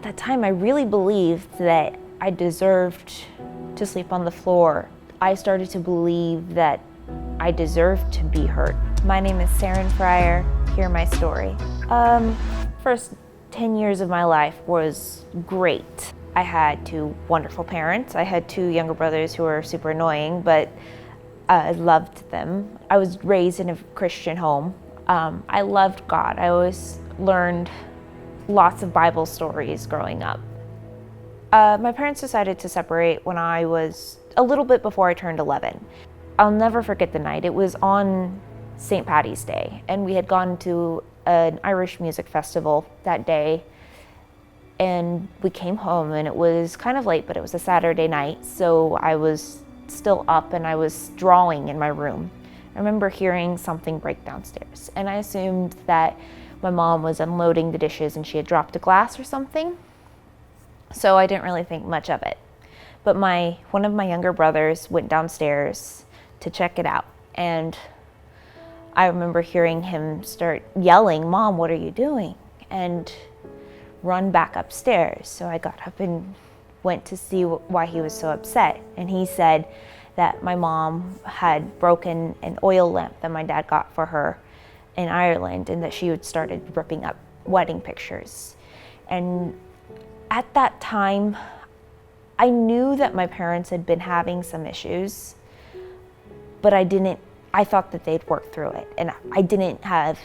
that time, I really believed that I deserved to sleep on the floor. I started to believe that I deserved to be hurt. My name is Seren Fryar. Hear my story. First 10 years of my life was great. I had two wonderful parents. I had two younger brothers who were super annoying, but I loved them. I was raised in a Christian home. I loved God. I always learned lots of Bible stories growing up. My parents decided to separate when I was a little bit before I turned 11. I'll never forget the night. It was on St. Paddy's Day, and we had gone to an Irish music festival that day, and we came home, and it was kind of late, but it was a Saturday night, so I was still up and I was drawing in my room. I remember hearing something break downstairs, and I assumed that my mom was unloading the dishes and she had dropped a glass or something, so I didn't really think much of it. But one of my younger brothers went downstairs to check it out, and I remember hearing him start yelling, "Mom, what are you doing?" and run back upstairs. So I got up and went to see why he was so upset, and he said that my mom had broken an oil lamp that my dad got for her in Ireland, and that she had started ripping up wedding pictures. And at that time, I knew that my parents had been having some issues, but I thought that they'd worked through it, and I didn't have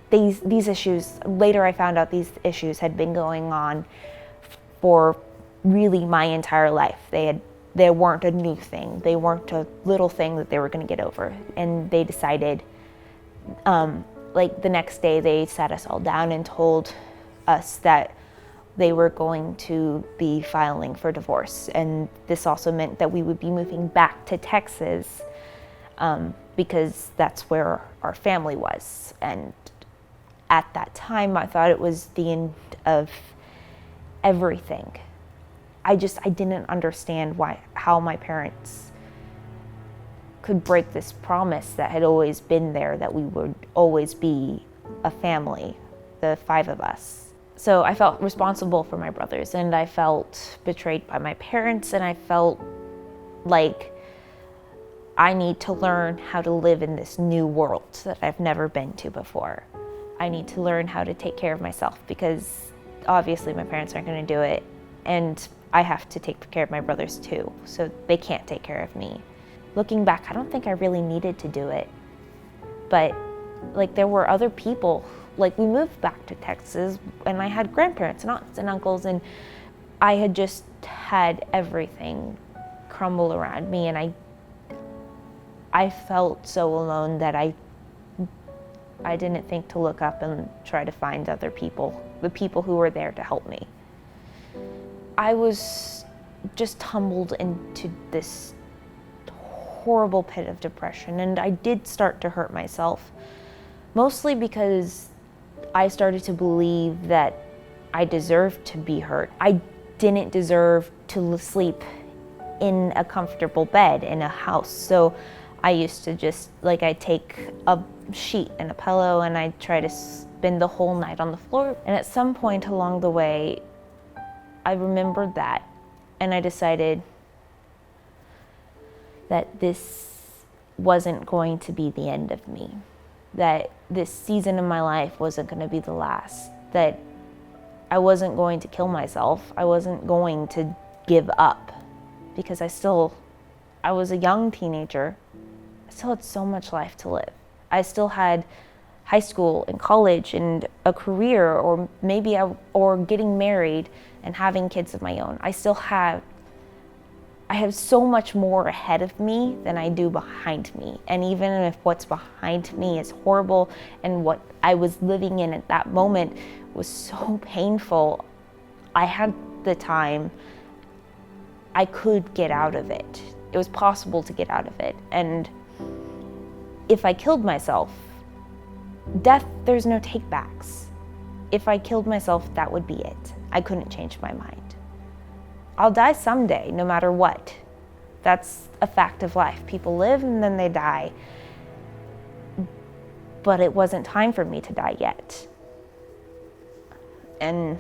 these issues. Later I found out these issues had been going on for really my entire life. They weren't a new thing. They weren't a little thing that they were going to get over. And they decided, the next day they sat us all down and told us that they were going to be filing for divorce. And this also meant that we would be moving back to Texas, because that's where our family was. And at that time, I thought it was the end of everything. I didn't understand how my parents could break this promise that had always been there, that we would always be a family, the five of us. So I felt responsible for my brothers, and I felt betrayed by my parents, and I felt like I need to learn how to live in this new world that I've never been to before. I need to learn how to take care of myself, because obviously my parents aren't going to do it, and I have to take care of my brothers too, so they can't take care of me. Looking back, I don't think I really needed to do it, but there were other people. We moved back to Texas, and I had grandparents and aunts and uncles, and I had just had everything crumble around me, and I felt so alone that I didn't think to look up and try to find other people, the people who were there to help me. I was just tumbled into this horrible pit of depression, and I did start to hurt myself, mostly because I started to believe that I deserved to be hurt. I didn't deserve to sleep in a comfortable bed in a house, so I used to just, I'd take a sheet and a pillow and I'd try to spend the whole night on the floor. And at some point along the way, I remembered that, and I decided that this wasn't going to be the end of me, that this season of my life wasn't going to be the last, that I wasn't going to kill myself, I wasn't going to give up, because I was a young teenager. I still had so much life to live. I still had high school and college and a career, or or getting married and having kids of my own. I have so much more ahead of me than I do behind me. And even if what's behind me is horrible and what I was living in at that moment was so painful, I had the time. I could get out of it. It was possible to get out of it. And if I killed myself, death, there's no takebacks. If I killed myself, that would be it. I couldn't change my mind. I'll die someday, no matter what. That's a fact of life. People live and then they die. But it wasn't time for me to die yet. And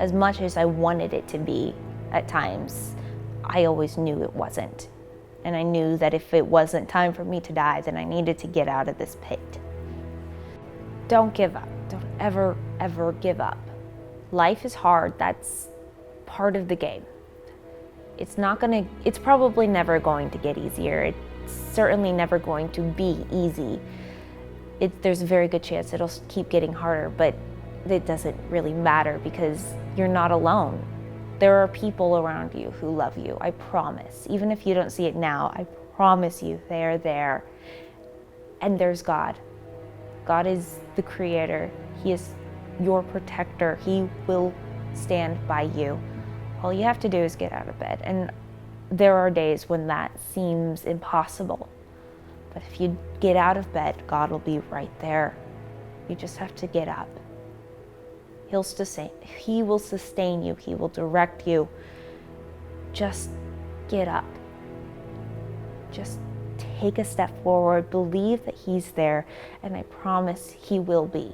As much as I wanted it to be at times, I always knew it wasn't. And I knew that if it wasn't time for me to die, then I needed to get out of this pit. Don't give up. Don't ever, ever give up. Life is hard. That's part of the game. It's probably never going to get easier. It's certainly never going to be easy. There's a very good chance it'll keep getting harder, but it doesn't really matter because you're not alone. There are people around you who love you, I promise. Even if you don't see it now, I promise you they are there. And there's God. God is the creator. He is your protector. He will stand by you. All you have to do is get out of bed. And there are days when that seems impossible. But if you get out of bed, God will be right there. You just have to get up. He will sustain you. He will direct you. Just get up. Just take a step forward. Believe that He's there. And I promise He will be.